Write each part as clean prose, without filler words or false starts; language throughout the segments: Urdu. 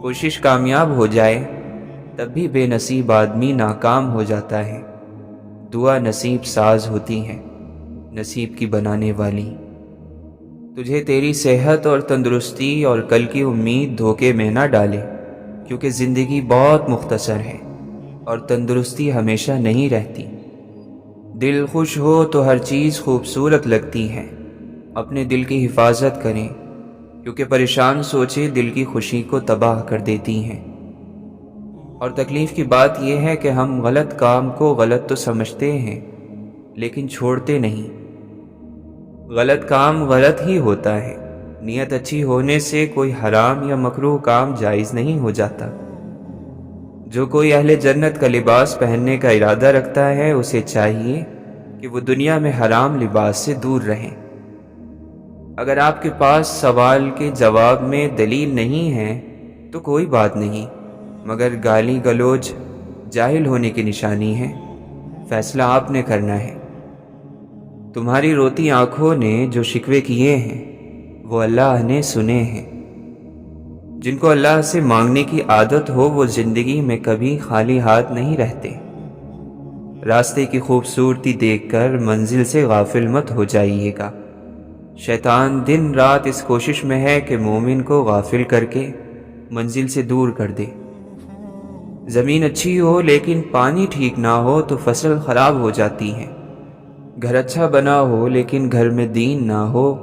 کوشش کامیاب ہو جائے تب بھی بے نصیب آدمی ناکام ہو جاتا ہے۔ دعا نصیب ساز ہوتی ہے، نصیب کی بنانے والی۔ تجھے تیری صحت اور تندرستی اور کل کی امید دھوکے میں نہ ڈالے، کیونکہ زندگی بہت مختصر ہے اور تندرستی ہمیشہ نہیں رہتی۔ دل خوش ہو تو ہر چیز خوبصورت لگتی ہے۔ اپنے دل کی حفاظت کریں، کیونکہ پریشان سوچیں دل کی خوشی کو تباہ کر دیتی ہیں۔ اور تکلیف کی بات یہ ہے کہ ہم غلط کام کو غلط تو سمجھتے ہیں لیکن چھوڑتے نہیں۔ غلط کام غلط ہی ہوتا ہے، نیت اچھی ہونے سے کوئی حرام یا مکروہ کام جائز نہیں ہو جاتا۔ جو کوئی اہل جنت کا لباس پہننے کا ارادہ رکھتا ہے اسے چاہیے کہ وہ دنیا میں حرام لباس سے دور رہیں۔ اگر آپ کے پاس سوال کے جواب میں دلیل نہیں ہے تو کوئی بات نہیں، مگر گالی گلوچ جاہل ہونے کی نشانی ہے۔ فیصلہ آپ نے کرنا ہے۔ تمہاری روتی آنکھوں نے جو شکوے کیے ہیں وہ اللہ نے سنے ہیں۔ جن کو اللہ سے مانگنے کی عادت ہو وہ زندگی میں کبھی خالی ہاتھ نہیں رہتے۔ راستے کی خوبصورتی دیکھ کر منزل سے غافل مت ہو جائیے گا۔ شیطان دن رات اس کوشش میں ہے کہ مومن کو غافل کر کے منزل سے دور کر دے۔ زمین اچھی ہو لیکن پانی ٹھیک نہ ہو تو فصل خراب ہو جاتی ہے۔ گھر اچھا بنا ہو لیکن گھر میں دین نہ ہو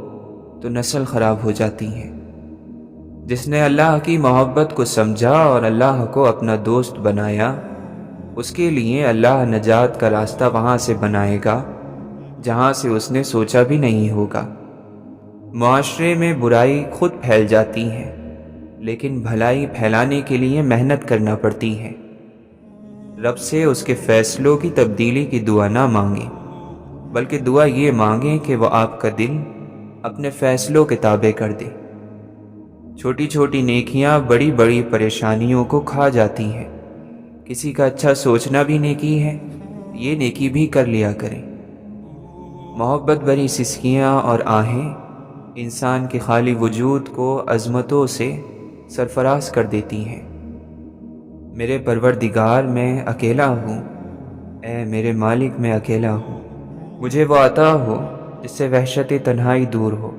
تو نسل خراب ہو جاتی ہے۔ جس نے اللہ کی محبت کو سمجھا اور اللہ کو اپنا دوست بنایا، اس کے لیے اللہ نجات کا راستہ وہاں سے بنائے گا جہاں سے اس نے سوچا بھی نہیں ہوگا۔ معاشرے میں برائی خود پھیل جاتی ہے، لیکن بھلائی پھیلانے کے لیے محنت کرنا پڑتی ہے۔ رب سے اس کے فیصلوں کی تبدیلی کی دعا نہ مانگیں، بلکہ دعا یہ مانگیں کہ وہ آپ کا دل اپنے فیصلوں کے تابع کر دے۔ چھوٹی چھوٹی نیکیاں بڑی بڑی پریشانیوں کو کھا جاتی ہیں۔ کسی کا اچھا سوچنا بھی نیکی ہے، یہ نیکی بھی کر لیا کریں۔ محبت بھری سسکیاں اور آہیں انسان کے خالی وجود کو عظمتوں سے سرفراز کر دیتی ہیں۔ میرے پروردگار میں اکیلا ہوں، اے میرے مالک میں اکیلا ہوں۔ مجھے وہ عطا ہو جس سے وحشت تنہائی دور ہو۔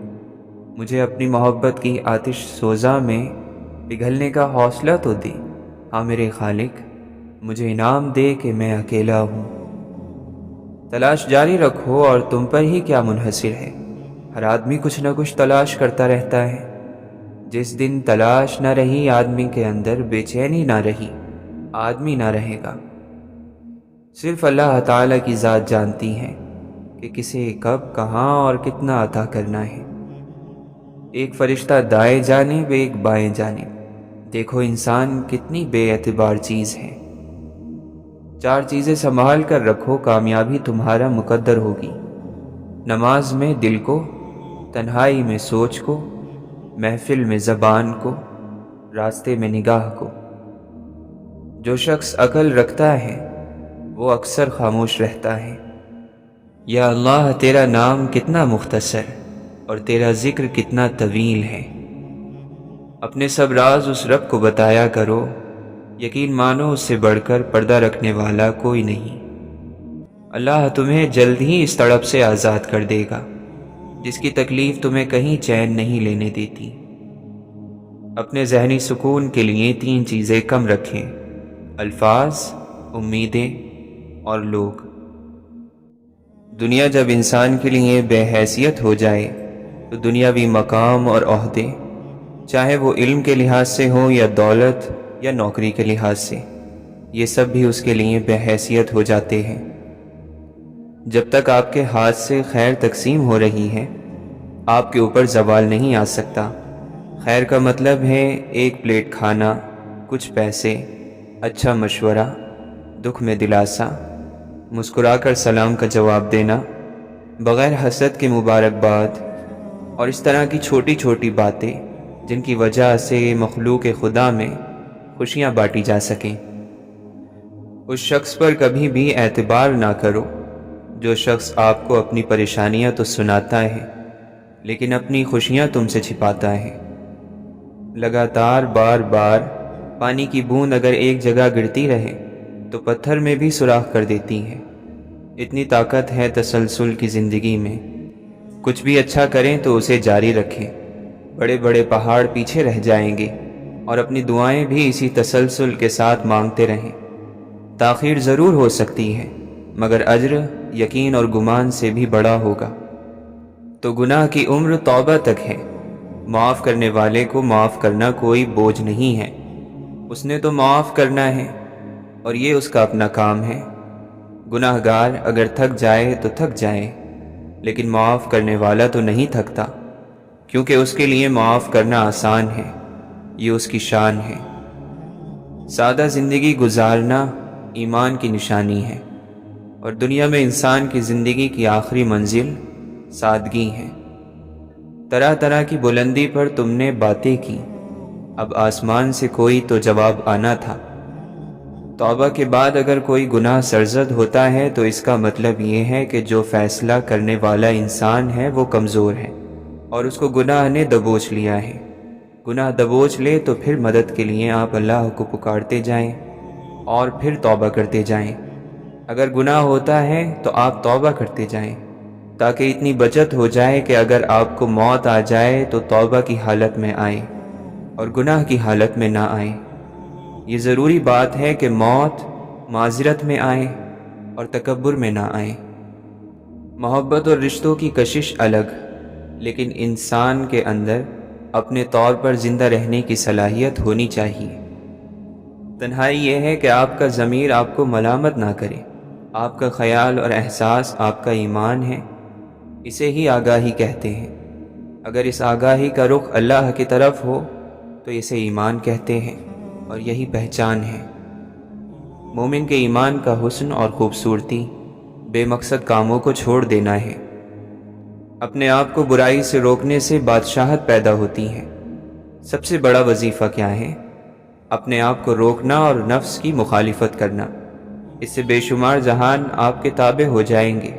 مجھے اپنی محبت کی آتش سوزاں میں پگھلنے کا حوصلہ تو دے۔ ہاں میرے خالق، مجھے انعام دے کہ میں اکیلا ہوں۔ تلاش جاری رکھو اور تم پر ہی کیا منحصر ہے۔ ہر آدمی کچھ نہ کچھ تلاش کرتا رہتا ہے۔ جس دن تلاش نہ رہی آدمی کے اندر، بے چینی نہ رہی، آدمی نہ رہے گا۔ صرف اللہ تعالیٰ کی ذات جانتی ہے کہ کسے کب کہاں اور کتنا عطا کرنا ہے۔ ایک فرشتہ دائیں جانب ایک بائیں جانب، دیکھو انسان کتنی بے اعتبار چیز ہے۔ 4 چیزیں سنبھال کر رکھو، کامیابی تمہارا مقدر ہوگی۔ نماز میں دل کو، تنہائی میں سوچ کو، محفل میں زبان کو، راستے میں نگاہ کو۔ جو شخص عقل رکھتا ہے وہ اکثر خاموش رہتا ہے۔ یا اللہ، تیرا نام کتنا مختصر اور تیرا ذکر کتنا طویل ہے۔ اپنے سب راز اس رب کو بتایا کرو، یقین مانو اس سے بڑھ کر پردہ رکھنے والا کوئی نہیں۔ اللہ تمہیں جلد ہی اس تڑپ سے آزاد کر دے گا جس کی تکلیف تمہیں کہیں چین نہیں لینے دیتی۔ اپنے ذہنی سکون کے لیے 3 چیزیں کم رکھیں: الفاظ، امیدیں اور لوگ۔ دنیا جب انسان کے لیے بے حیثیت ہو جائے تو دنیاوی مقام اور عہدے، چاہے وہ علم کے لحاظ سے ہوں یا دولت یا نوکری کے لحاظ سے، یہ سب بھی اس کے لیے بے حیثیت ہو جاتے ہیں۔ جب تک آپ کے ہاتھ سے خیر تقسیم ہو رہی ہے، آپ کے اوپر زوال نہیں آ سکتا۔ خیر کا مطلب ہے ایک پلیٹ کھانا، کچھ پیسے، اچھا مشورہ، دکھ میں دلاسا، مسکرا کر سلام کا جواب دینا، بغیر حسد کے مبارکباد، اور اس طرح کی چھوٹی چھوٹی باتیں جن کی وجہ سے مخلوق خدا میں خوشیاں بانٹی جا سکیں۔ اس شخص پر کبھی بھی اعتبار نہ کرو جو شخص آپ کو اپنی پریشانیاں تو سناتا ہے لیکن اپنی خوشیاں تم سے چھپاتا ہے۔ لگاتار بار بار پانی کی بوند اگر ایک جگہ گرتی رہے تو پتھر میں بھی سوراخ کر دیتی ہے۔ اتنی طاقت ہے تسلسل کی زندگی میں۔ کچھ بھی اچھا کریں تو اسے جاری رکھیں۔ بڑے بڑے پہاڑ پیچھے رہ جائیں گے اور اپنی دعائیں بھی اسی تسلسل کے ساتھ مانگتے رہیں۔ تاخیر ضرور ہو سکتی ہے مگر اجر یقین اور گمان سے بھی بڑا ہوگا۔ تو گناہ کی عمر توبہ تک ہے۔ معاف کرنے والے کو معاف کرنا کوئی بوجھ نہیں ہے، اس نے تو معاف کرنا ہے اور یہ اس کا اپنا کام ہے۔ گناہ گار اگر تھک جائے تو تھک جائے، لیکن معاف کرنے والا تو نہیں تھکتا، کیونکہ اس کے لیے معاف کرنا آسان ہے، یہ اس کی شان ہے۔ سادہ زندگی گزارنا ایمان کی نشانی ہے، اور دنیا میں انسان کی زندگی کی آخری منزل سادگی ہے۔ طرح طرح کی بلندی پر تم نے باتیں کی، اب آسمان سے کوئی تو جواب آنا تھا۔ توبہ کے بعد اگر کوئی گناہ سرزد ہوتا ہے تو اس کا مطلب یہ ہے کہ جو فیصلہ کرنے والا انسان ہے وہ کمزور ہے اور اس کو گناہ نے دبوچ لیا ہے۔ گناہ دبوچ لے تو پھر مدد کے لیے آپ اللہ کو پکارتے جائیں اور پھر توبہ کرتے جائیں۔ اگر گناہ ہوتا ہے تو آپ توبہ کرتے جائیں، تاکہ اتنی بچت ہو جائے کہ اگر آپ کو موت آ جائے تو توبہ کی حالت میں آئے اور گناہ کی حالت میں نہ آئے۔ یہ ضروری بات ہے کہ موت معذرت میں آئے اور تکبر میں نہ آئے۔ محبت اور رشتوں کی کشش الگ، لیکن انسان کے اندر اپنے طور پر زندہ رہنے کی صلاحیت ہونی چاہیے۔ تنہائی یہ ہے کہ آپ کا ضمیر آپ کو ملامت نہ کرے، آپ کا خیال اور احساس آپ کا ایمان ہے، اسے ہی آگاہی کہتے ہیں۔ اگر اس آگاہی کا رخ اللہ کی طرف ہو تو اسے ایمان کہتے ہیں، اور یہی پہچان ہے۔ مومن کے ایمان کا حسن اور خوبصورتی بے مقصد کاموں کو چھوڑ دینا ہے۔ اپنے آپ کو برائی سے روکنے سے بادشاہت پیدا ہوتی ہے۔ سب سے بڑا وظیفہ کیا ہے؟ اپنے آپ کو روکنا اور نفس کی مخالفت کرنا۔ اس سے بے شمار جہان آپ کے تابع ہو جائیں گے۔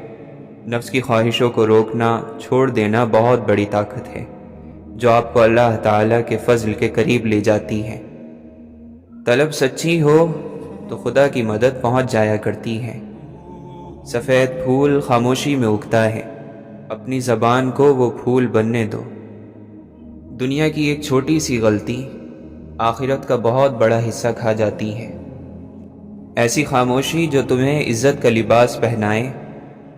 نفس کی خواہشوں کو روکنا، چھوڑ دینا بہت بڑی طاقت ہے، جو آپ کو اللہ تعالیٰ کے فضل کے قریب لے جاتی ہے۔ طلب سچی ہو تو خدا کی مدد پہنچ جایا کرتی ہے۔ سفید پھول خاموشی میں اگتا ہے، اپنی زبان کو وہ پھول بننے دو۔ دنیا کی ایک چھوٹی سی غلطی آخرت کا بہت بڑا حصہ کھا جاتی ہے۔ ایسی خاموشی جو تمہیں عزت کا لباس پہنائے،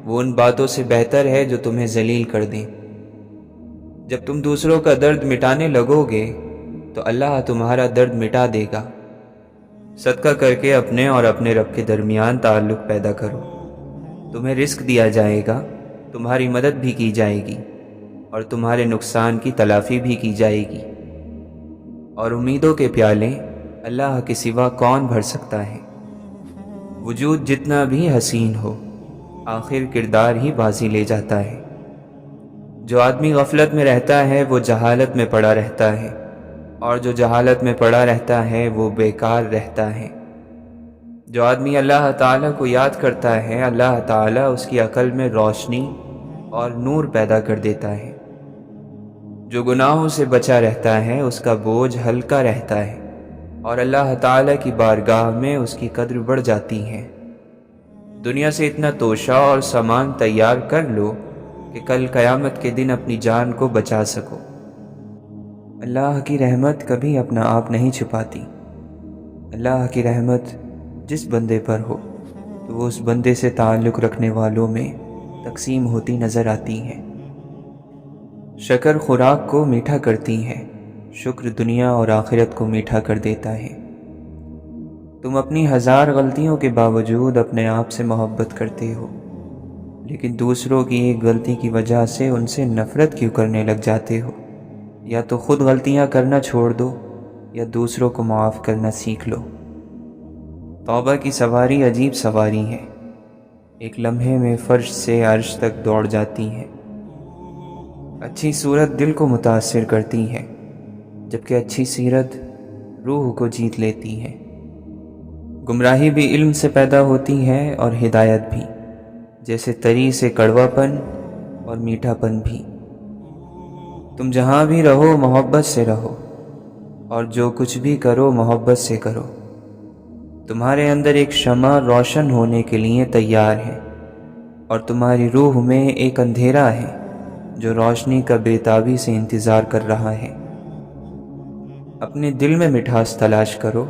وہ ان باتوں سے بہتر ہے جو تمہیں ذلیل کر دیں۔ جب تم دوسروں کا درد مٹانے لگو گے تو اللہ تمہارا درد مٹا دے گا۔ صدقہ کر کے اپنے اور اپنے رب کے درمیان تعلق پیدا کرو، تمہیں رزق دیا جائے گا، تمہاری مدد بھی کی جائے گی اور تمہارے نقصان کی تلافی بھی کی جائے گی۔ اور امیدوں کے پیالے اللہ کے سوا کون بھر سکتا ہے؟ وجود جتنا بھی حسین ہو، آخر کردار ہی بازی لے جاتا ہے۔ جو آدمی غفلت میں رہتا ہے وہ جہالت میں پڑا رہتا ہے، اور جو جہالت میں پڑا رہتا ہے وہ بیکار رہتا ہے۔ جو آدمی اللہ تعالیٰ کو یاد کرتا ہے، اللہ تعالیٰ اس کی عقل میں روشنی اور نور پیدا کر دیتا ہے۔ جو گناہوں سے بچا رہتا ہے اس کا بوجھ ہلکا رہتا ہے، اور اللہ تعالیٰ کی بارگاہ میں اس کی قدر بڑھ جاتی ہے۔ دنیا سے اتنا توشہ اور سامان تیار کر لو کہ کل قیامت کے دن اپنی جان کو بچا سکو۔ اللہ کی رحمت کبھی اپنا آپ نہیں چھپاتی۔ اللہ کی رحمت جس بندے پر ہو تو وہ اس بندے سے تعلق رکھنے والوں میں تقسیم ہوتی نظر آتی ہے۔ شکر خوراک کو میٹھا کرتی ہے، شکر دنیا اور آخرت کو میٹھا کر دیتا ہے۔ تم اپنی ہزار غلطیوں کے باوجود اپنے آپ سے محبت کرتے ہو، لیکن دوسروں کی ایک غلطی کی وجہ سے ان سے نفرت کیوں کرنے لگ جاتے ہو؟ یا تو خود غلطیاں کرنا چھوڑ دو یا دوسروں کو معاف کرنا سیکھ لو۔ توبہ کی سواری عجیب سواری ہے، ایک لمحے میں فرش سے عرش تک دوڑ جاتی ہے۔ اچھی صورت دل کو متاثر کرتی ہے، جبکہ اچھی سیرت روح کو جیت لیتی ہے۔ گمراہی بھی علم سے پیدا ہوتی ہے اور ہدایت بھی، جیسے تری سے کڑوا پن اور میٹھا پن بھی۔ تم جہاں بھی رہو محبت سے رہو، اور جو کچھ بھی کرو محبت سے کرو۔ تمہارے اندر ایک شمع روشن ہونے کے لیے تیار ہے، اور تمہاری روح میں ایک اندھیرا ہے جو روشنی کا بے تابی سے انتظار کر رہا ہے۔ اپنے دل میں مٹھاس تلاش کرو،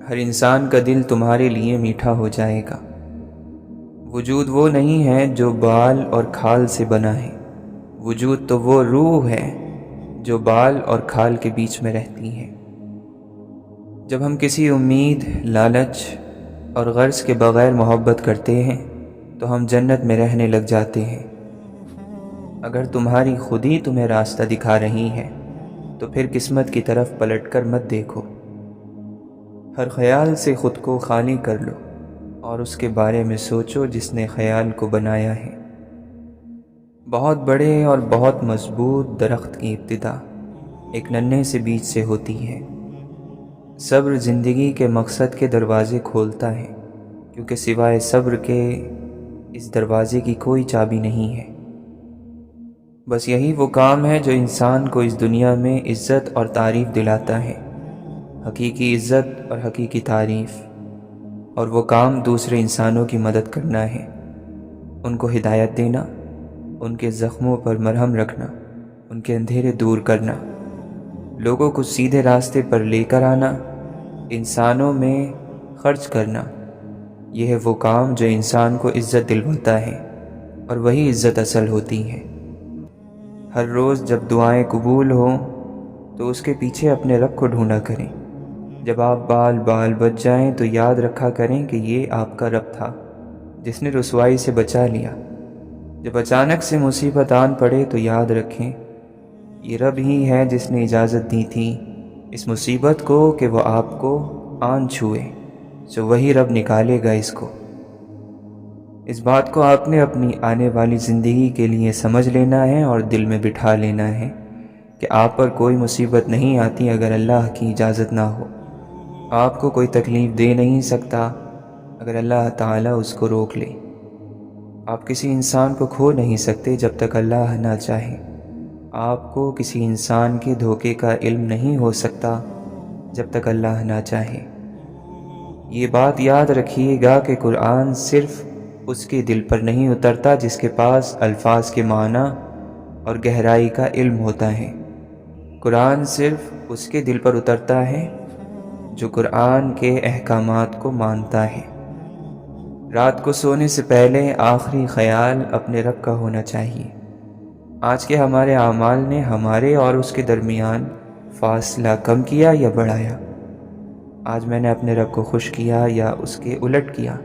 ہر انسان کا دل تمہارے لیے میٹھا ہو جائے گا۔ وجود وہ نہیں ہے جو بال اور کھال سے بنا ہے، وجود تو وہ روح ہے جو بال اور کھال کے بیچ میں رہتی ہے۔ جب ہم کسی امید، لالچ اور غرض کے بغیر محبت کرتے ہیں تو ہم جنت میں رہنے لگ جاتے ہیں۔ اگر تمہاری خودی تمہیں راستہ دکھا رہی ہے تو پھر قسمت کی طرف پلٹ کر مت دیکھو۔ ہر خیال سے خود کو خالی کر لو اور اس کے بارے میں سوچو جس نے خیال کو بنایا ہے۔ بہت بڑے اور بہت مضبوط درخت کی ابتدا ایک ننھے سے بیج سے ہوتی ہے۔ صبر زندگی کے مقصد کے دروازے کھولتا ہے، کیونکہ سوائے صبر کے اس دروازے کی کوئی چابی نہیں ہے۔ بس یہی وہ کام ہے جو انسان کو اس دنیا میں عزت اور تعریف دلاتا ہے، حقیقی عزت اور حقیقی تعریف۔ اور وہ کام دوسرے انسانوں کی مدد کرنا ہے، ان کو ہدایت دینا، ان کے زخموں پر مرہم رکھنا، ان کے اندھیرے دور کرنا، لوگوں کو سیدھے راستے پر لے کر آنا، انسانوں میں خرچ کرنا۔ یہ ہے وہ کام جو انسان کو عزت دلواتا ہے، اور وہی عزت اصل ہوتی ہے۔ ہر روز جب دعائیں قبول ہوں تو اس کے پیچھے اپنے رب کو ڈھونڈا کریں۔ جب آپ بال بچ جائیں تو یاد رکھا کریں کہ یہ آپ کا رب تھا جس نے رسوائی سے بچا لیا۔ جب اچانک سے مصیبت آن پڑے تو یاد رکھیں یہ رب ہی ہے جس نے اجازت دی تھی اس مصیبت کو کہ وہ آپ کو آن چھوئے، تو وہی رب نکالے گا اس کو۔ اس بات کو آپ نے اپنی آنے والی زندگی کے لیے سمجھ لینا ہے اور دل میں بٹھا لینا ہے کہ آپ پر کوئی مصیبت نہیں آتی اگر اللہ کی اجازت نہ ہو۔ آپ کو کوئی تکلیف دے نہیں سکتا اگر اللہ تعالیٰ اس کو روک لے۔ آپ کسی انسان کو کھو نہیں سکتے جب تک اللہ نہ چاہے۔ آپ کو کسی انسان کے دھوکے کا علم نہیں ہو سکتا جب تک اللہ نہ چاہے۔ یہ بات یاد رکھیے گا کہ قرآن صرف اس کے دل پر نہیں اترتا جس کے پاس الفاظ کے معنی اور گہرائی کا علم ہوتا ہے۔ قرآن صرف اس کے دل پر اترتا ہے جو قرآن کے احکامات کو مانتا ہے۔ رات کو سونے سے پہلے آخری خیال اپنے رب کا ہونا چاہیے۔ آج کے ہمارے اعمال نے ہمارے اور اس کے درمیان فاصلہ کم کیا یا بڑھایا؟ آج میں نے اپنے رب کو خوش کیا یا اس کے الٹ کیا؟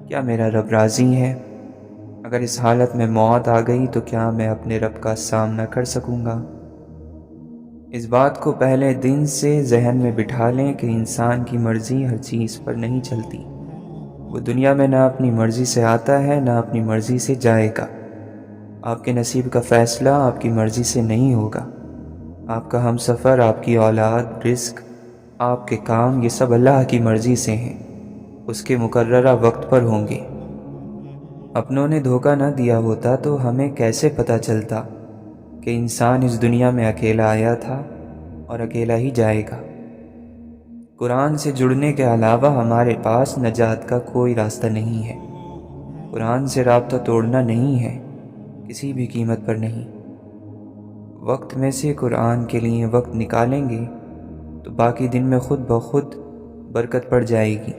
کیا میرا رب راضی ہے؟ اگر اس حالت میں موت آ گئی تو کیا میں اپنے رب کا سامنا کر سکوں گا؟ اس بات کو پہلے دن سے ذہن میں بٹھا لیں کہ انسان کی مرضی ہر چیز پر نہیں چلتی۔ وہ دنیا میں نہ اپنی مرضی سے آتا ہے نہ اپنی مرضی سے جائے گا۔ آپ کے نصیب کا فیصلہ آپ کی مرضی سے نہیں ہوگا۔ آپ کا ہم سفر، آپ کی اولاد، رزق، آپ کے کام، یہ سب اللہ کی مرضی سے ہیں، اس کے مقررہ وقت پر ہوں گے۔ اپنوں نے دھوکہ نہ دیا ہوتا تو ہمیں کیسے پتہ چلتا کہ انسان اس دنیا میں اکیلا آیا تھا اور اکیلا ہی جائے گا۔ قرآن سے جڑنے کے علاوہ ہمارے پاس نجات کا کوئی راستہ نہیں ہے۔ قرآن سے رابطہ توڑنا نہیں ہے، کسی بھی قیمت پر نہیں۔ وقت میں سے قرآن کے لیے وقت نکالیں گے تو باقی دن میں خود بخود برکت پڑ جائے گی۔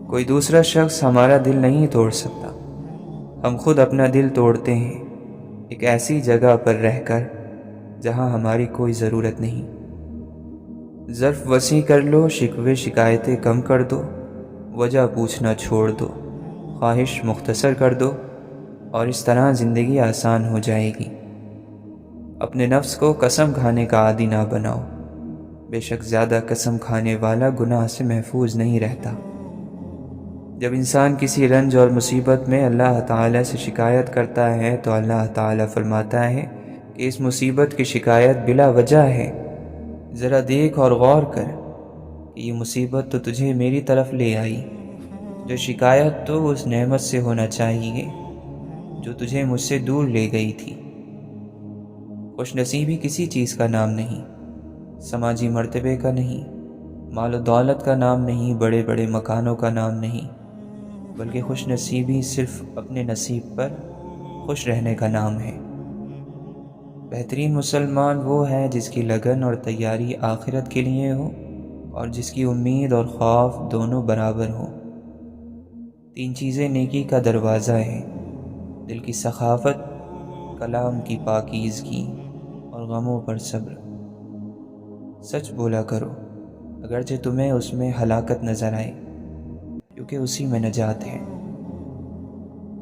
کوئی دوسرا شخص ہمارا دل نہیں توڑ سکتا، ہم خود اپنا دل توڑتے ہیں، ایک ایسی جگہ پر رہ کر جہاں ہماری کوئی ضرورت نہیں۔ ظرف وسیع کر لو، شکوے شکایتیں کم کر دو، وجہ پوچھنا چھوڑ دو، خواہش مختصر کر دو، اور اس طرح زندگی آسان ہو جائے گی۔ اپنے نفس کو قسم کھانے کا عادی نہ بناؤ، بے شک زیادہ قسم کھانے والا گناہ سے محفوظ نہیں رہتا۔ جب انسان کسی رنج اور مصیبت میں اللہ تعالیٰ سے شکایت کرتا ہے تو اللہ تعالیٰ فرماتا ہے کہ اس مصیبت کی شکایت بلا وجہ ہے، ذرا دیکھ اور غور کر کہ یہ مصیبت تو تجھے میری طرف لے آئی، جو شکایت تو اس نعمت سے ہونا چاہیے جو تجھے مجھ سے دور لے گئی تھی۔ خوش نصیبی کسی چیز کا نام نہیں، سماجی مرتبے کا نہیں، مال و دولت کا نام نہیں، بڑے بڑے مکانوں کا نام نہیں، بلکہ خوش نصیبی صرف اپنے نصیب پر خوش رہنے کا نام ہے۔ بہترین مسلمان وہ ہے جس کی لگن اور تیاری آخرت کے لیے ہو اور جس کی امید اور خوف دونوں برابر ہوں۔ 3 چیزیں نیکی کا دروازہ ہیں: دل کی سخاوت، کلام کی پاکیزگی اور غموں پر صبر۔ سچ بولا کرو اگرچہ تمہیں اس میں ہلاکت نظر آئے، کیونکہ اسی میں نجات ہے۔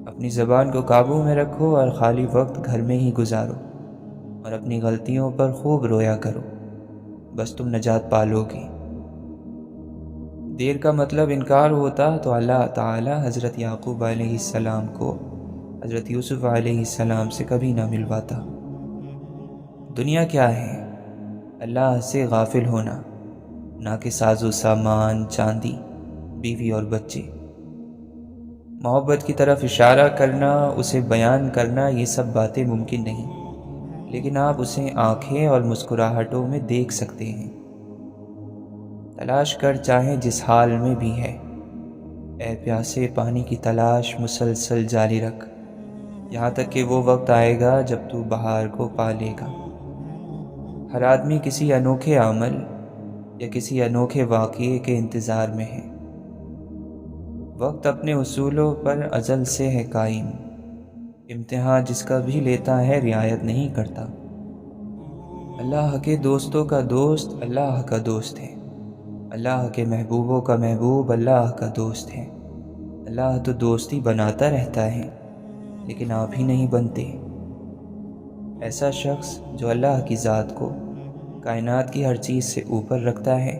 اپنی زبان کو قابو میں رکھو اور خالی وقت گھر میں ہی گزارو، اور اپنی غلطیوں پر خوب رویا کرو، بس تم نجات پالو گے۔ دیر کا مطلب انکار ہوتا تو اللہ تعالی حضرت یعقوب علیہ السلام کو حضرت یوسف علیہ السلام سے کبھی نہ ملواتا۔ دنیا کیا ہے؟ اللہ سے غافل ہونا، نہ کہ ساز و سامان، چاندی، بیوی اور بچے۔ محبت کی طرف اشارہ کرنا، اسے بیان کرنا، یہ سب باتیں ممکن نہیں، لیکن آپ اسے آنکھیں اور مسکراہٹوں میں دیکھ سکتے ہیں۔ تلاش کر چاہے جس حال میں بھی ہے، اے پیاسے پانی کی تلاش مسلسل جاری رکھ، یہاں تک کہ وہ وقت آئے گا جب تو بہار کو پا لے گا۔ ہر آدمی کسی انوکھے عمل یا کسی انوکھے واقعے کے انتظار میں ہے۔ وقت اپنے اصولوں پر ازل سے ہے قائم، امتحان جس کا بھی لیتا ہے رعایت نہیں کرتا۔ اللہ کے دوستوں کا دوست اللہ کا دوست ہے، اللہ کے محبوبوں کا محبوب اللہ کا دوست ہے۔ اللہ تو دوستی بناتا رہتا ہے، لیکن آپ ہی نہیں بنتے۔ ایسا شخص جو اللہ کی ذات کو کائنات کی ہر چیز سے اوپر رکھتا ہے،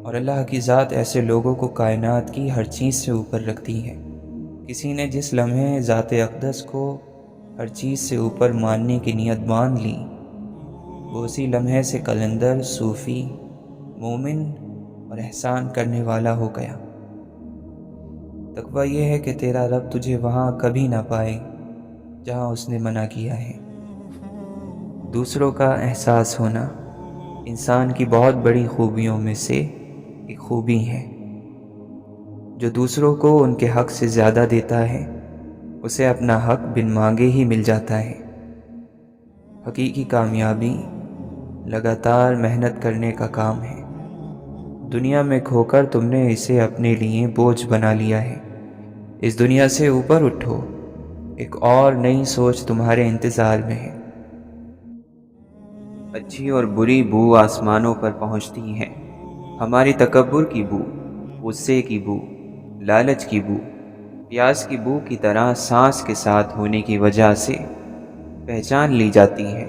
اور اللہ کی ذات ایسے لوگوں کو کائنات کی ہر چیز سے اوپر رکھتی ہے۔ کسی نے جس لمحے ذات اقدس کو ہر چیز سے اوپر ماننے کی نیت باندھ لی، وہ اسی لمحے سے قلندر، صوفی، مومن اور احسان کرنے والا ہو گیا۔ تقویٰ یہ ہے کہ تیرا رب تجھے وہاں کبھی نہ پائے جہاں اس نے منع کیا ہے۔ دوسروں کا احساس ہونا انسان کی بہت بڑی خوبیوں میں سے ایک خوبی ہے۔ جو دوسروں کو ان کے حق سے زیادہ دیتا ہے، اسے اپنا حق بن مانگے ہی مل جاتا ہے۔ حقیقی کامیابی لگاتار محنت کرنے کا کام ہے۔ دنیا میں کھو کر تم نے اسے اپنے لیے بوجھ بنا لیا ہے۔ اس دنیا سے اوپر اٹھو، ایک اور نئی سوچ تمہارے انتظار میں ہے۔ اچھی اور بری بو آسمانوں پر پہنچتی ہے۔ ہماری تکبر کی بو، غصے کی بو، لالچ کی بو، پیاس کی بو کی طرح سانس کے ساتھ ہونے کی وجہ سے پہچان لی جاتی ہے۔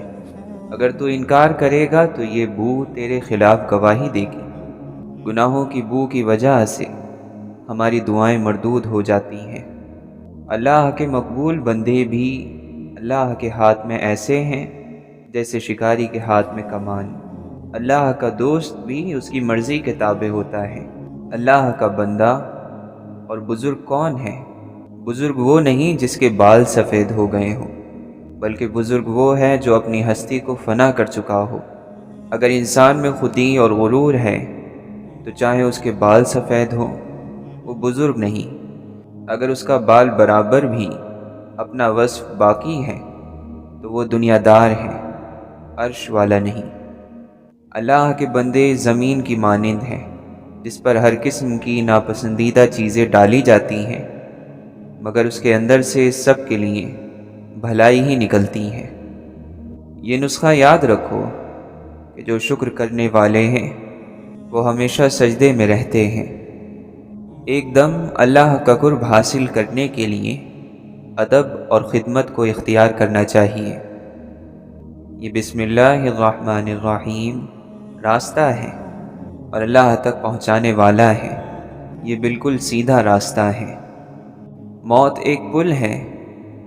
اگر تو انکار کرے گا تو یہ بو تیرے خلاف گواہی دے گی۔ گناہوں کی بو کی وجہ سے ہماری دعائیں مردود ہو جاتی ہیں۔ اللہ کے مقبول بندے بھی اللہ کے ہاتھ میں ایسے ہیں جیسے شکاری کے ہاتھ میں کمان۔ اللہ کا دوست بھی اس کی مرضی کے تابع ہوتا ہے۔ اللہ کا بندہ اور بزرگ کون ہے؟ بزرگ وہ نہیں جس کے بال سفید ہو گئے ہوں، بلکہ بزرگ وہ ہے جو اپنی ہستی کو فنا کر چکا ہو۔ اگر انسان میں خودی اور غرور ہے تو چاہے اس کے بال سفید ہوں، وہ بزرگ نہیں۔ اگر اس کا بال برابر بھی اپنا وصف باقی ہے تو وہ دنیا دار ہے، عرش والا نہیں۔ اللہ کے بندے زمین کی مانند ہیں جس پر ہر قسم کی ناپسندیدہ چیزیں ڈالی جاتی ہیں، مگر اس کے اندر سے سب کے لیے بھلائی ہی نکلتی ہے۔ یہ نسخہ یاد رکھو کہ جو شکر کرنے والے ہیں وہ ہمیشہ سجدے میں رہتے ہیں۔ ایک دم اللہ کا قرب حاصل کرنے کے لیے ادب اور خدمت کو اختیار کرنا چاہیے۔ یہ بسم اللہ الرحمن الرحیم راستہ ہے اور اللہ تک پہنچانے والا ہے۔ یہ بالکل سیدھا راستہ ہے۔ موت ایک پل ہے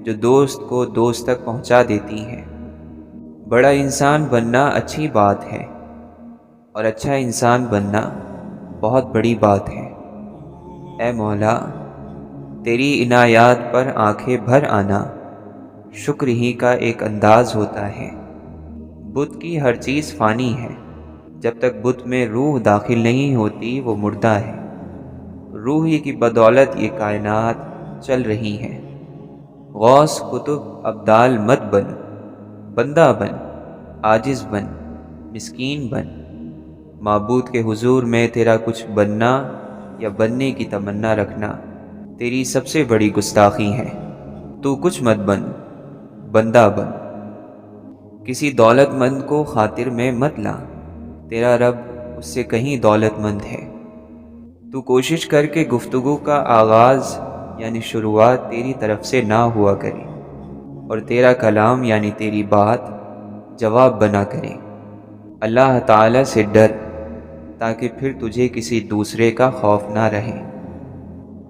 جو دوست کو دوست تک پہنچا دیتی ہے۔ بڑا انسان بننا اچھی بات ہے اور اچھا انسان بننا بہت بڑی بات ہے۔ اے مولا، تیری عنایات پر آنکھیں بھر آنا شکر ہی کا ایک انداز ہوتا ہے۔ بت کی ہر چیز فانی ہے، جب تک بت میں روح داخل نہیں ہوتی وہ مردہ ہے۔ روح ہی کی بدولت یہ کائنات چل رہی ہے۔ غوث قطب ابدال مت بن، بندہ بن، عاجز بن، مسکین بن۔ معبود کے حضور میں تیرا کچھ بننا یا بننے کی تمنا رکھنا تیری سب سے بڑی گستاخی ہے۔ تو کچھ مت بن، بندہ بن۔ کسی دولت مند کو خاطر میں مت لا، تیرا رب اس سے کہیں دولت مند ہے۔ تو کوشش کر کے گفتگو کا آغاز یعنی شروعات تیری طرف سے نہ ہوا کرے، اور تیرا کلام یعنی تیری بات جواب بنا کرے۔ اللہ تعالیٰ سے ڈر تاکہ پھر تجھے کسی دوسرے کا خوف نہ رہے۔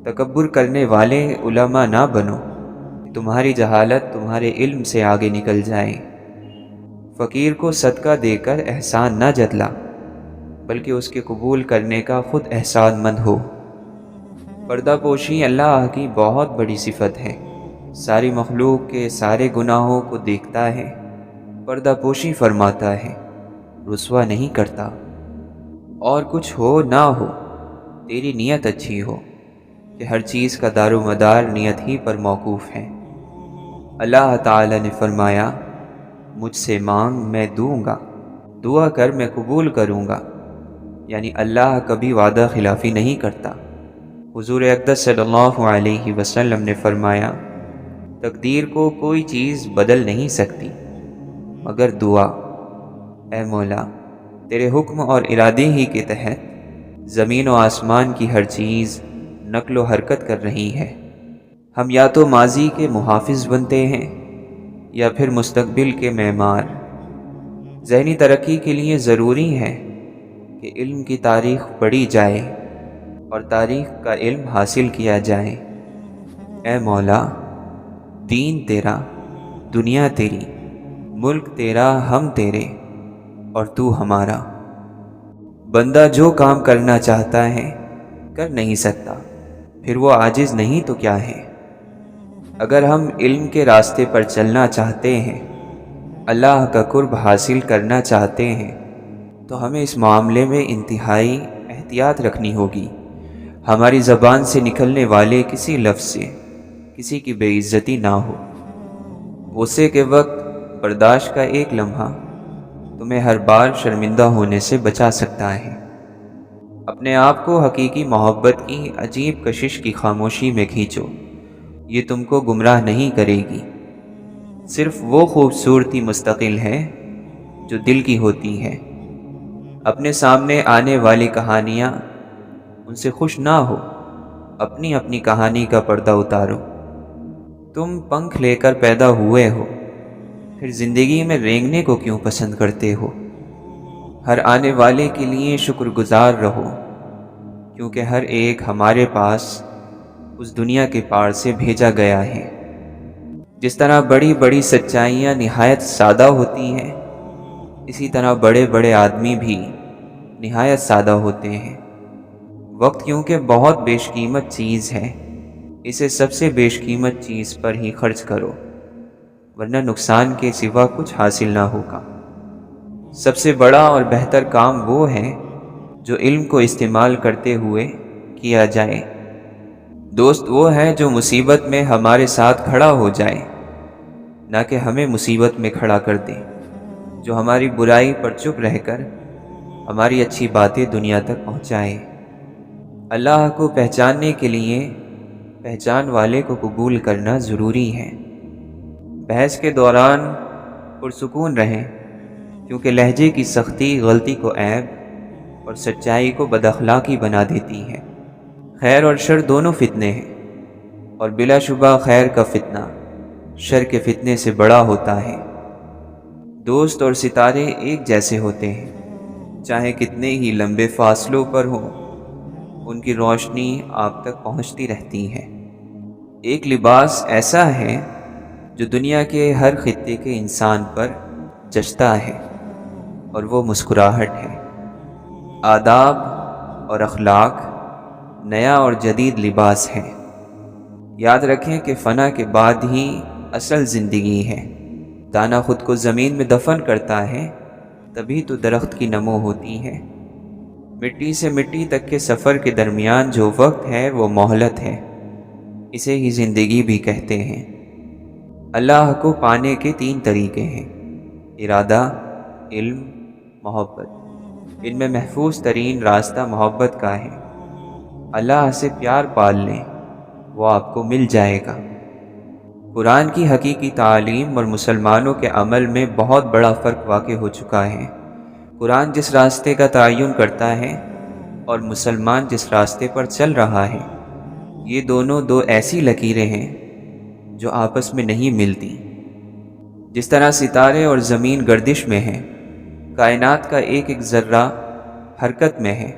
تکبر کرنے والے علماء نہ بنو، تمہاری جہالت تمہارے علم سے آگے نکل جائے۔ فقیر کو صدقہ دے کر احسان نہ جتلا، بلکہ اس کے قبول کرنے کا خود احسان مند ہو۔ پردہ پوشی اللہ کی بہت بڑی صفت ہے۔ ساری مخلوق کے سارے گناہوں کو دیکھتا ہے، پردہ پوشی فرماتا ہے، رسوا نہیں کرتا۔ اور کچھ ہو نہ ہو، تیری نیت اچھی ہو، کہ ہر چیز کا دار و مدار نیت ہی پر موقوف ہے۔ اللہ تعالی نے فرمایا، مجھ سے مانگ میں دوں گا، دعا کر میں قبول کروں گا، یعنی اللہ کبھی وعدہ خلافی نہیں کرتا۔ حضور اقدس صلی اللہ علیہ وسلم نے فرمایا، تقدیر کو کوئی چیز بدل نہیں سکتی مگر دعا۔ اے مولا، تیرے حکم اور ارادے ہی کے تحت زمین و آسمان کی ہر چیز نقل و حرکت کر رہی ہے۔ ہم یا تو ماضی کے محافظ بنتے ہیں یا پھر مستقبل کے معمار۔ ذہنی ترقی کے لیے ضروری ہے کہ علم کی تاریخ پڑھی جائے اور تاریخ کا علم حاصل کیا جائے۔ اے مولا، دین تیرا، دنیا تیری، ملک تیرا، ہم تیرے، اور تو ہمارا۔ بندہ جو کام کرنا چاہتا ہے کر نہیں سکتا، پھر وہ عاجز نہیں تو کیا ہے؟ اگر ہم علم کے راستے پر چلنا چاہتے ہیں، اللہ کا قرب حاصل کرنا چاہتے ہیں، تو ہمیں اس معاملے میں انتہائی احتیاط رکھنی ہوگی۔ ہماری زبان سے نکلنے والے کسی لفظ سے کسی کی بے عزتی نہ ہو۔ غصے کے وقت برداشت کا ایک لمحہ تمہیں ہر بار شرمندہ ہونے سے بچا سکتا ہے۔ اپنے آپ کو حقیقی محبت کی عجیب کشش کی خاموشی میں کھینچو، یہ تم کو گمراہ نہیں کرے گی۔ صرف وہ خوبصورتی مستقل ہے جو دل کی ہوتی ہے۔ اپنے سامنے آنے والی کہانیاں ان سے خوش نہ ہو، اپنی اپنی کہانی کا پردہ اتارو۔ تم پنکھ لے کر پیدا ہوئے ہو، پھر زندگی میں رینگنے کو کیوں پسند کرتے ہو؟ ہر آنے والے کے لیے شکر گزار رہو، کیونکہ ہر ایک ہمارے پاس اس دنیا کے پار سے بھیجا گیا ہے۔ جس طرح بڑی بڑی سچائیاں نہایت سادہ ہوتی ہیں، اسی طرح بڑے بڑے آدمی بھی نہایت سادہ ہوتے ہیں۔ وقت کیونکہ بہت بیش قیمت چیز ہے، اسے سب سے بیش قیمت چیز پر ہی خرچ کرو، ورنہ نقصان کے سوا کچھ حاصل نہ ہوگا۔ سب سے بڑا اور بہتر کام وہ ہے جو علم کو استعمال کرتے ہوئے کیا جائے۔ دوست وہ ہے جو مصیبت میں ہمارے ساتھ کھڑا ہو جائے، نہ کہ ہمیں مصیبت میں کھڑا کر دے، جو ہماری برائی پر چپ رہ کر ہماری اچھی باتیں دنیا تک پہنچائے۔ اللہ کو پہچاننے کے لیے پہچان والے کو قبول کرنا ضروری ہے۔ بحث کے دوران پرسکون رہیں، کیونکہ لہجے کی سختی غلطی کو عیب اور سچائی کو بد اخلاقی بنا دیتی ہے۔ خیر اور شر دونوں فتنے ہیں، اور بلا شبہ خیر کا فتنہ شر کے فتنے سے بڑا ہوتا ہے۔ دوست اور ستارے ایک جیسے ہوتے ہیں، چاہے کتنے ہی لمبے فاصلوں پر ہوں، ان کی روشنی آپ تک پہنچتی رہتی ہے۔ ایک لباس ایسا ہے جو دنیا کے ہر خطے کے انسان پر جچتا ہے، اور وہ مسکراہٹ ہے۔ آداب اور اخلاق نیا اور جدید لباس ہے۔ یاد رکھیں کہ فنا کے بعد ہی اصل زندگی ہے۔ دانا خود کو زمین میں دفن کرتا ہے تبھی تو درخت کی نمو ہوتی ہے۔ مٹی سے مٹی تک کے سفر کے درمیان جو وقت ہے وہ مہلت ہے، اسے ہی زندگی بھی کہتے ہیں۔ اللہ کو پانے کے 3 طریقے ہیں: ارادہ، علم، محبت۔ ان میں محفوظ ترین راستہ محبت کا ہے۔ اللہ سے پیار پال لیں، وہ آپ کو مل جائے گا۔ قرآن کی حقیقی تعلیم اور مسلمانوں کے عمل میں بہت بڑا فرق واقع ہو چکا ہے۔ قرآن جس راستے کا تعین کرتا ہے اور مسلمان جس راستے پر چل رہا ہے، یہ دونوں 2 ایسی لکیریں ہیں جو آپس میں نہیں ملتی۔ جس طرح ستارے اور زمین گردش میں ہیں، کائنات کا ایک ایک ذرہ حرکت میں ہے،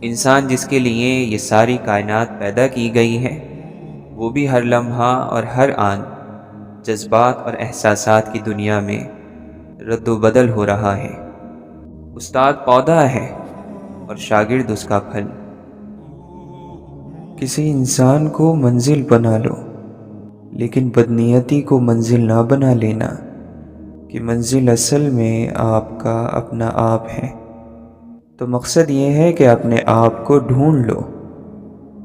انسان جس کے لیے یہ ساری کائنات پیدا کی گئی ہے، وہ بھی ہر لمحہ اور ہر آن جذبات اور احساسات کی دنیا میں رد و بدل ہو رہا ہے۔ استاد پودا ہے اور شاگرد اس کا پھل۔ کسی انسان کو منزل بنا لو، لیکن بدنیتی کو منزل نہ بنا لینا، کہ منزل اصل میں آپ کا اپنا آپ ہے۔ تو مقصد یہ ہے کہ اپنے آپ کو ڈھونڈ لو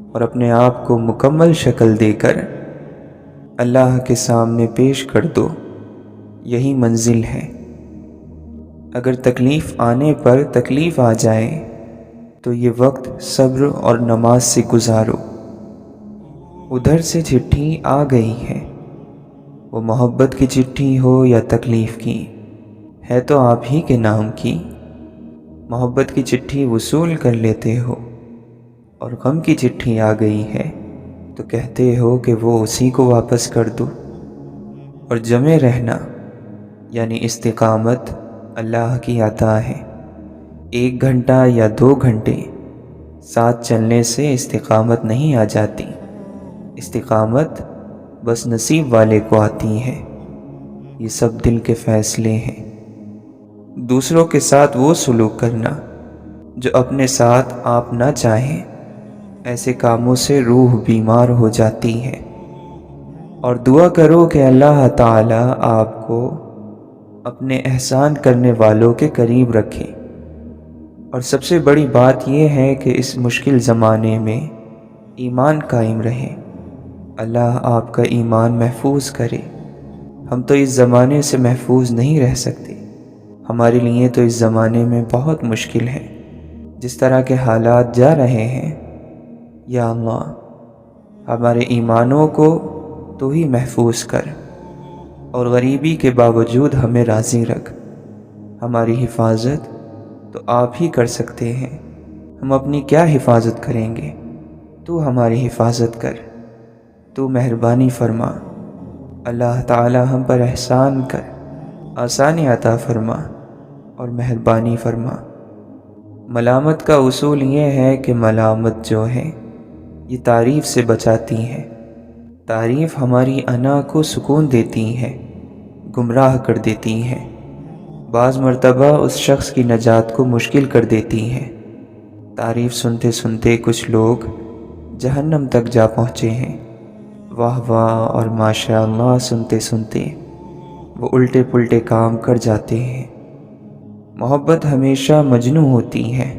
اور اپنے آپ کو مکمل شکل دے کر اللہ کے سامنے پیش کر دو، یہی منزل ہے۔ اگر تکلیف آنے پر تکلیف آ جائے تو یہ وقت صبر اور نماز سے گزارو۔ ادھر سے چٹھی آ گئی ہے، وہ محبت کی چٹھی ہو یا تکلیف کی، ہے تو آپ ہی کے نام کی۔ محبت کی چٹھی وصول کر لیتے ہو اور غم کی چٹھی آ گئی ہے تو کہتے ہو کہ وہ اسی کو واپس کر دو۔ اور جمے رہنا یعنی استقامت اللہ کی عطا ہے۔ 1 گھنٹہ یا 2 گھنٹے ساتھ چلنے سے استقامت نہیں آ جاتی، استقامت بس نصیب والے کو آتی ہے۔ یہ سب دل کے فیصلے ہیں۔ دوسروں کے ساتھ وہ سلوک کرنا جو اپنے ساتھ آپ نہ چاہیں، ایسے کاموں سے روح بیمار ہو جاتی ہے۔ اور دعا کرو کہ اللہ تعالیٰ آپ کو اپنے احسان کرنے والوں کے قریب رکھے۔ اور سب سے بڑی بات یہ ہے کہ اس مشکل زمانے میں ایمان قائم رہے۔ اللہ آپ کا ایمان محفوظ کرے۔ ہم تو اس زمانے سے محفوظ نہیں رہ سکتے، ہمارے لیے تو اس زمانے میں بہت مشکل ہے۔ جس طرح کے حالات جا رہے ہیں، یا اللہ ہمارے ایمانوں کو تو ہی محفوظ کر، اور غریبی کے باوجود ہمیں راضی رکھ۔ ہماری حفاظت تو آپ ہی کر سکتے ہیں، ہم اپنی کیا حفاظت کریں گے؟ تو ہماری حفاظت کر، تو مہربانی فرما۔ اللہ تعالی ہم پر احسان کر، آسانی عطا فرما اور مہربانی فرما۔ ملامت کا اصول یہ ہے کہ ملامت جو ہے یہ تعریف سے بچاتی ہے۔ تعریف ہماری انا کو سکون دیتی ہے، گمراہ کر دیتی ہے، بعض مرتبہ اس شخص کی نجات کو مشکل کر دیتی ہے۔ تعریف سنتے سنتے کچھ لوگ جہنم تک جا پہنچے ہیں۔ واہ واہ اور ماشاء اللہ سنتے سنتے وہ الٹے پلٹے کام کر جاتے ہیں۔ محبت ہمیشہ مجنوں ہوتی ہے۔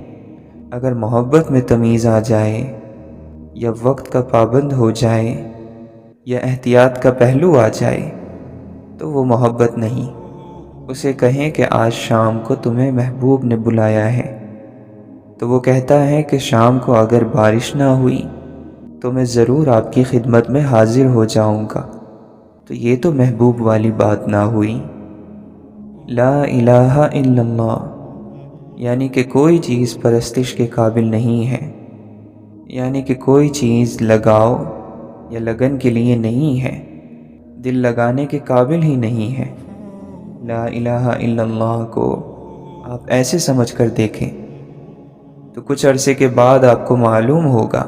اگر محبت میں تمیز آ جائے، یا وقت کا پابند ہو جائے، یا احتیاط کا پہلو آ جائے، تو وہ محبت نہیں۔ اسے کہیں کہ آج شام کو تمہیں محبوب نے بلایا ہے، تو وہ کہتا ہے کہ شام کو اگر بارش نہ ہوئی تو میں ضرور آپ کی خدمت میں حاضر ہو جاؤں گا۔ تو یہ تو محبوب والی بات نہ ہوئی۔ لا الہ الا اللہ یعنی کہ کوئی چیز پرستش کے قابل نہیں ہے، یعنی کہ کوئی چیز لگاؤ یا لگن کے لیے نہیں ہے، دل لگانے کے قابل ہی نہیں ہے۔ لا الہ الا اللہ کو آپ ایسے سمجھ کر دیکھیں تو کچھ عرصے کے بعد آپ کو معلوم ہوگا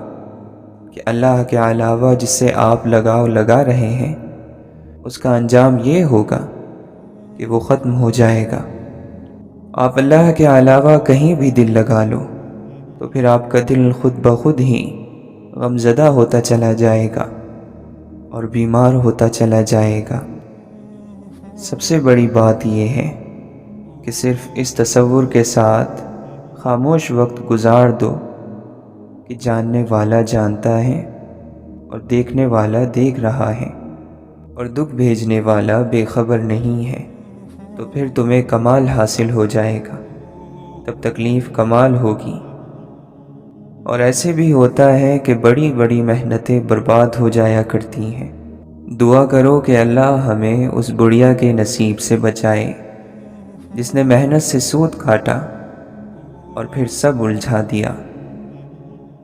کہ اللہ کے علاوہ جس سے آپ لگاؤ لگا رہے ہیں، اس کا انجام یہ ہوگا کہ وہ ختم ہو جائے گا۔ آپ اللہ کے علاوہ کہیں بھی دل لگا لو تو پھر آپ کا دل خود بخود ہی غمزدہ ہوتا چلا جائے گا اور بیمار ہوتا چلا جائے گا۔ سب سے بڑی بات یہ ہے کہ صرف اس تصور کے ساتھ خاموش وقت گزار دو کہ جاننے والا جانتا ہے اور دیکھنے والا دیکھ رہا ہے اور دکھ بھیجنے والا بے خبر نہیں ہے، تو پھر تمہیں کمال حاصل ہو جائے گا، تب تکلیف کمال ہوگی۔ اور ایسے بھی ہوتا ہے کہ بڑی بڑی محنتیں برباد ہو جایا کرتی ہیں۔ دعا کرو کہ اللہ ہمیں اس بڑھیا کے نصیب سے بچائے جس نے محنت سے سود کاٹا اور پھر سب الجھا دیا،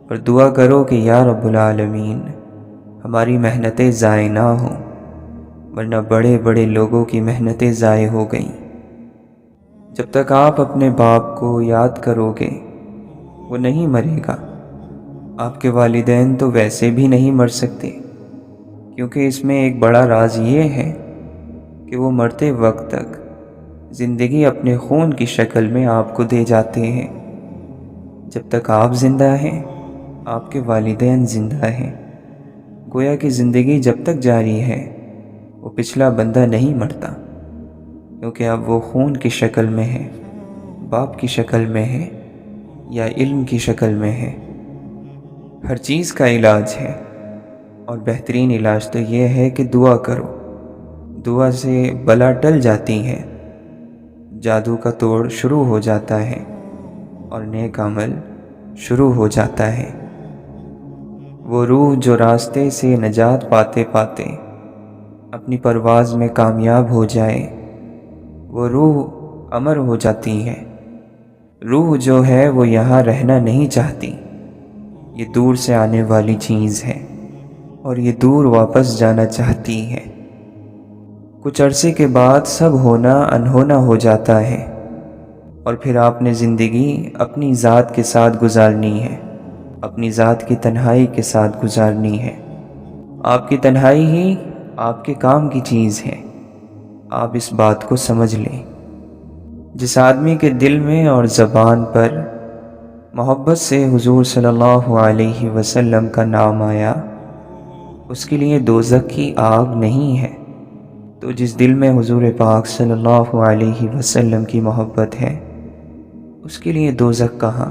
اور دعا کرو کہ یا رب العالمین ہماری محنتیں ضائع نہ ہوں، ورنہ بڑے بڑے لوگوں کی محنتیں ضائع ہو گئیں۔ جب تک آپ اپنے باپ کو یاد کرو گے وہ نہیں مرے گا۔ آپ کے والدین تو ویسے بھی نہیں مر سکتے، کیونکہ اس میں ایک بڑا راز یہ ہے کہ وہ مرتے وقت تک زندگی اپنے خون کی شکل میں آپ کو دے جاتے ہیں۔ جب تک آپ زندہ ہیں آپ کے والدین زندہ ہیں، گویا کہ زندگی جب تک جاری ہے وہ پچھلا بندہ نہیں مرتا، کیونکہ اب وہ خون کی شکل میں ہے، باپ کی شکل میں ہے یا علم کی شکل میں ہے۔ ہر چیز کا علاج ہے، اور بہترین علاج تو یہ ہے کہ دعا کرو۔ دعا سے بلا ٹل جاتی ہے، جادو کا توڑ شروع ہو جاتا ہے اور نیک عمل شروع ہو جاتا ہے۔ وہ روح جو راستے سے نجات پاتے پاتے اپنی پرواز میں کامیاب ہو جائے، وہ روح امر ہو جاتی ہے۔ روح جو ہے وہ یہاں رہنا نہیں چاہتی، یہ دور سے آنے والی چیز ہے اور یہ دور واپس جانا چاہتی ہے۔ کچھ عرصے کے بعد سب ہونا انہونا ہو جاتا ہے، اور پھر آپ نے زندگی اپنی ذات کے ساتھ گزارنی ہے، اپنی ذات کی تنہائی کے ساتھ گزارنی ہے۔ آپ کی تنہائی ہی آپ کے کام کی چیز ہے، آپ اس بات کو سمجھ لیں۔ جس آدمی کے دل میں اور زبان پر محبت سے حضور صلی اللہ علیہ وسلم کا نام آیا، اس کے لیے دوزخ کی آگ نہیں ہے۔ تو جس دل میں حضور پاک صلی اللہ علیہ وسلم کی محبت ہے، اس کے لیے دوزخ کہاں؟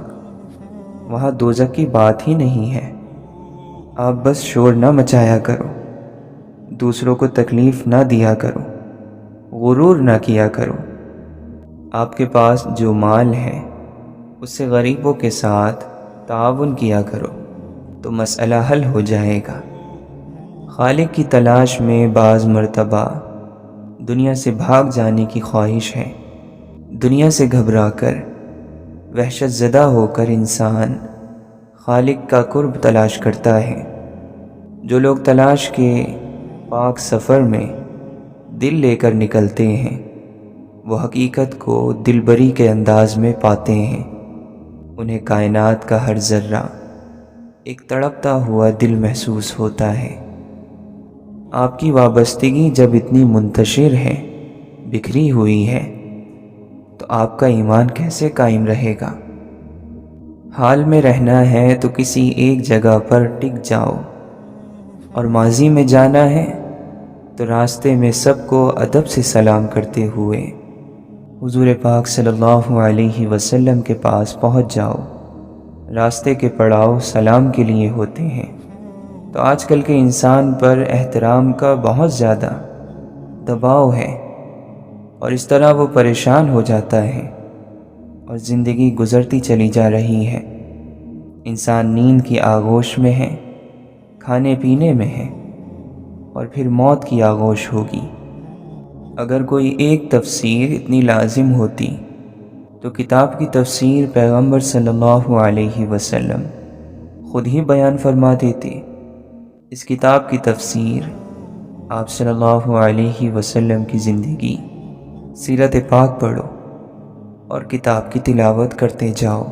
وہاں دوزخ کی بات ہی نہیں ہے۔ آپ بس شور نہ مچایا کرو، دوسروں کو تکلیف نہ دیا کرو، غرور نہ کیا کرو۔ آپ کے پاس جو مال ہے اس سے غریبوں کے ساتھ تعاون کیا کرو تو مسئلہ حل ہو جائے گا۔ خالق کی تلاش میں بعض مرتبہ دنیا سے بھاگ جانے کی خواہش ہے۔ دنیا سے گھبرا کر، وحشت زدہ ہو کر انسان خالق کا قرب تلاش کرتا ہے۔ جو لوگ تلاش کے پاک سفر میں دل لے کر نکلتے ہیں، وہ حقیقت کو دلبری کے انداز میں پاتے ہیں۔ انہیں کائنات کا ہر ذرہ ایک تڑپتا ہوا دل محسوس ہوتا ہے۔ آپ کی وابستگی جب اتنی منتشر ہے، بکھری ہوئی ہے، تو آپ کا ایمان کیسے قائم رہے گا؟ حال میں رہنا ہے تو کسی ایک جگہ پر ٹک جاؤ، اور ماضی میں جانا ہے تو راستے میں سب کو ادب سے سلام کرتے ہوئے حضور پاک صلی اللہ علیہ وسلم کے پاس پہنچ جاؤ۔ راستے کے پڑاؤ سلام کے لیے ہوتے ہیں۔ تو آج کل کے انسان پر احترام کا بہت زیادہ دباؤ ہے، اور اس طرح وہ پریشان ہو جاتا ہے اور زندگی گزرتی چلی جا رہی ہے۔ انسان نیند کی آغوش میں ہے، کھانے پینے میں ہے، اور پھر موت کی آغوش ہوگی۔ اگر کوئی ایک تفسیر اتنی لازم ہوتی تو کتاب کی تفسیر پیغمبر صلی اللہ علیہ وسلم خود ہی بیان فرما دیتے۔ اس کتاب کی تفسیر آپ صلی اللہ علیہ وسلم کی زندگی، سیرت پاک پڑھو اور کتاب کی تلاوت کرتے جاؤ۔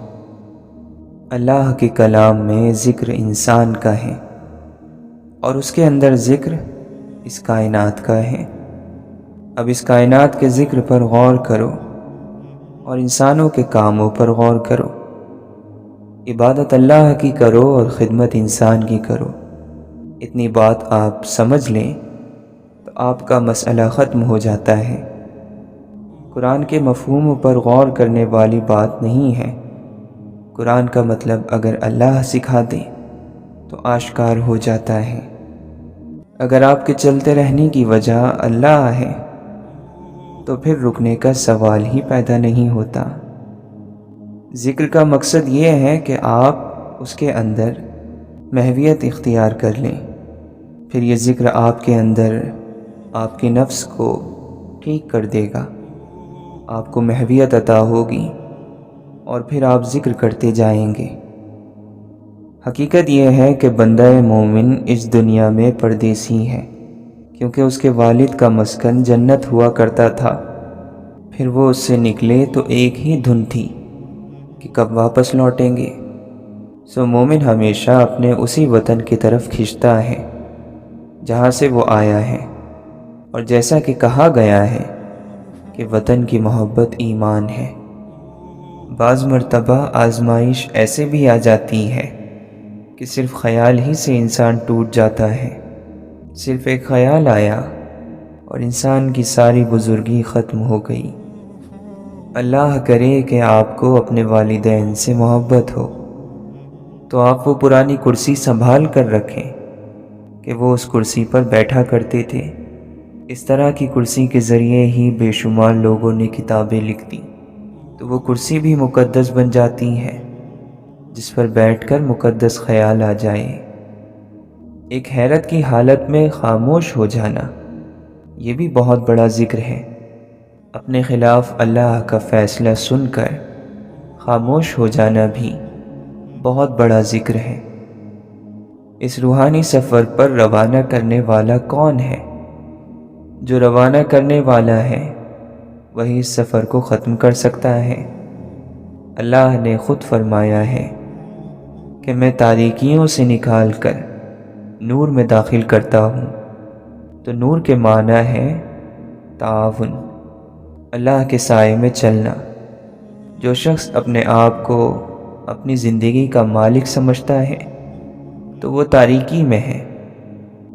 اللہ کے کلام میں ذکر انسان کا ہے، اور اس کے اندر ذکر اس کائنات کا ہے۔ اب اس کائنات کے ذکر پر غور کرو اور انسانوں کے کاموں پر غور کرو۔ عبادت اللہ کی کرو اور خدمت انسان کی کرو۔ اتنی بات آپ سمجھ لیں تو آپ کا مسئلہ ختم ہو جاتا ہے۔ قرآن کے مفہوم پر غور کرنے والی بات نہیں ہے۔ قرآن کا مطلب اگر اللہ سکھا دے تو آشکار ہو جاتا ہے۔ اگر آپ کے چلتے رہنے کی وجہ اللہ ہے تو پھر رکنے کا سوال ہی پیدا نہیں ہوتا۔ ذکر کا مقصد یہ ہے کہ آپ اس کے اندر محویت اختیار کر لیں، پھر یہ ذکر آپ کے اندر آپ کے نفس کو ٹھیک کر دے گا، آپ کو محویت عطا ہوگی اور پھر آپ ذکر کرتے جائیں گے۔ حقیقت یہ ہے کہ بندہ مومن اس دنیا میں پردیسی ہے، کیونکہ اس کے والد کا مسکن جنت ہوا کرتا تھا، پھر وہ اس سے نکلے تو ایک ہی دھن تھی کہ کب واپس لوٹیں گے۔ سو مومن ہمیشہ اپنے اسی وطن کی طرف کھنچتا ہے جہاں سے وہ آیا ہے، اور جیسا کہ کہا گیا ہے کہ وطن کی محبت ایمان ہے۔ بعض مرتبہ آزمائش ایسے بھی آ جاتی ہے کہ صرف خیال ہی سے انسان ٹوٹ جاتا ہے۔ صرف ایک خیال آیا اور انسان کی ساری بزرگی ختم ہو گئی۔ اللہ کرے کہ آپ کو اپنے والدین سے محبت ہو تو آپ وہ پرانی کرسی سنبھال کر رکھیں کہ وہ اس کرسی پر بیٹھا کرتے تھے۔ اس طرح کی کرسی کے ذریعے ہی بے شمار لوگوں نے کتابیں لکھ دی، تو وہ کرسی بھی مقدس بن جاتی ہے جس پر بیٹھ کر مقدس خیال آ جائے۔ ایک حیرت کی حالت میں خاموش ہو جانا یہ بھی بہت بڑا ذکر ہے۔ اپنے خلاف اللہ کا فیصلہ سن کر خاموش ہو جانا بھی بہت بڑا ذکر ہے۔ اس روحانی سفر پر روانہ کرنے والا کون ہے؟ جو روانہ کرنے والا ہے وہی اس سفر کو ختم کر سکتا ہے۔ اللہ نے خود فرمایا ہے کہ میں تاریکیوں سے نکال کر نور میں داخل کرتا ہوں، تو نور کے معنی ہے تعاون، اللہ کے سائے میں چلنا۔ جو شخص اپنے آپ کو اپنی زندگی کا مالک سمجھتا ہے تو وہ تاریکی میں ہے۔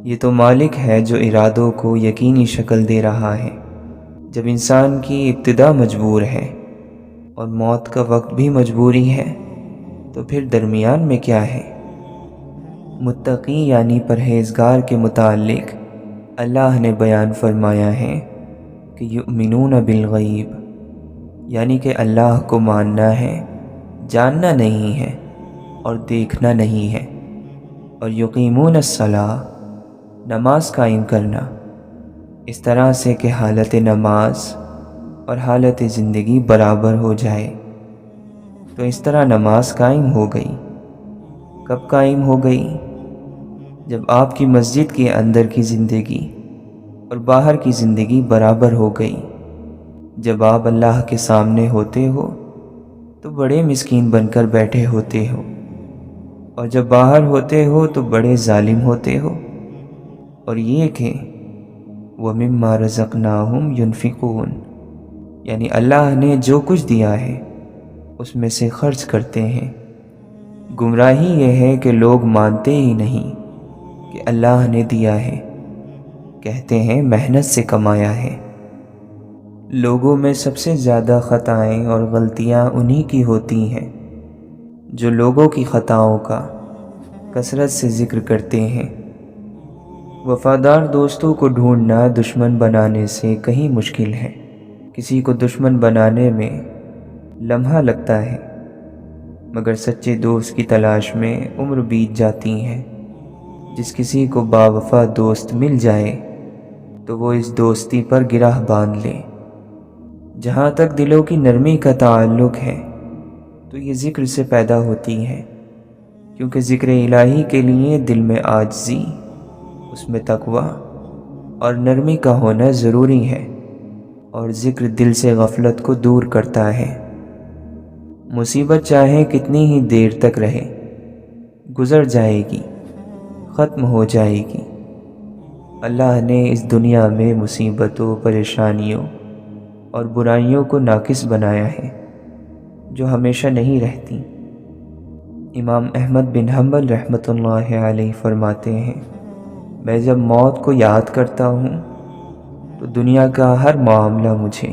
یہ تو مالک ہے جو ارادوں کو یقینی شکل دے رہا ہے۔ جب انسان کی ابتدا مجبور ہے اور موت کا وقت بھی مجبوری ہے تو پھر درمیان میں کیا ہے؟ متقی یعنی پرہیزگار کے متعلق اللہ نے بیان فرمایا ہے کہ یؤمنون بالغیب، یعنی کہ اللہ کو ماننا ہے، جاننا نہیں ہے اور دیکھنا نہیں ہے، اور یقیمون الصلاۃ، نماز قائم کرنا، اس طرح سے کہ حالت نماز اور حالت زندگی برابر ہو جائے۔ تو اس طرح نماز قائم ہو گئی۔ کب قائم ہو گئی؟ جب آپ کی مسجد کے اندر کی زندگی اور باہر کی زندگی برابر ہو گئی۔ جب آپ اللہ کے سامنے ہوتے ہو تو بڑے مسکین بن کر بیٹھے ہوتے ہو، اور جب باہر ہوتے ہو تو بڑے ظالم ہوتے ہو، اور یہ کہ وَمِمَّا رَزَقْنَاهُمْ يُنْفِقُونَ، یعنی اللہ نے جو کچھ دیا ہے اس میں سے خرچ کرتے ہیں۔ گمراہی یہ ہے کہ لوگ مانتے ہی نہیں کہ اللہ نے دیا ہے، کہتے ہیں محنت سے کمایا ہے۔ لوگوں میں سب سے زیادہ خطائیں اور غلطیاں انہی کی ہوتی ہیں جو لوگوں کی خطاؤں کا کثرت سے ذکر کرتے ہیں۔ وفادار دوستوں کو ڈھونڈنا دشمن بنانے سے کہیں مشکل ہے۔ کسی کو دشمن بنانے میں لمحہ لگتا ہے، مگر سچے دوست کی تلاش میں عمر بیت جاتی ہے۔ جس کسی کو باوفا دوست مل جائے تو وہ اس دوستی پر گرہ باندھ لے۔ جہاں تک دلوں کی نرمی کا تعلق ہے تو یہ ذکر سے پیدا ہوتی ہے، کیونکہ ذکر الہی کے لیے دل میں عاجزی، اس میں تقوی اور نرمی کا ہونا ضروری ہے، اور ذکر دل سے غفلت کو دور کرتا ہے۔ مصیبت چاہے کتنی ہی دیر تک رہے، گزر جائے گی، ختم ہو جائے گی۔ اللہ نے اس دنیا میں مصیبتوں، پریشانیوں اور برائیوں کو ناقص بنایا ہے جو ہمیشہ نہیں رہتی۔ امام احمد بن حنبل رحمۃ اللہ علیہ فرماتے ہیں، میں جب موت کو یاد کرتا ہوں تو دنیا کا ہر معاملہ مجھے